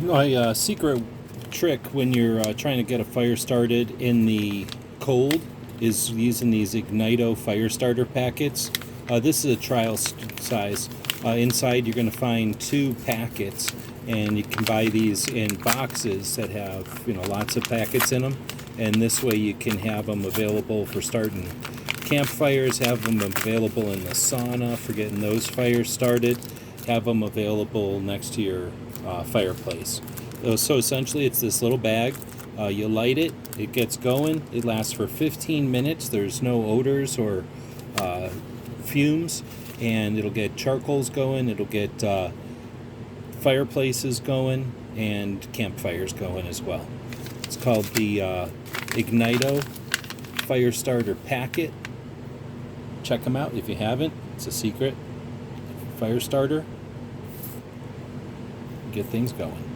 My secret trick when you're trying to get a fire started in the cold is using these Ignito fire starter packets. This is a trial size. Inside you're going to find 2 packets, and you can buy these in boxes that have lots of packets in them, and this way you can have them available for starting campfires, have them available in the sauna for getting those fires started, have them available next to your fireplace. So essentially it's this little bag. You light it, it gets going, it lasts for 15 minutes, there's no odors or fumes, and it'll get charcoals going, it'll get fireplaces going, and campfires going as well. It's called the Ignito Fire Starter Packet. Check them out if you haven't. It's a secret fire starter. Get things going.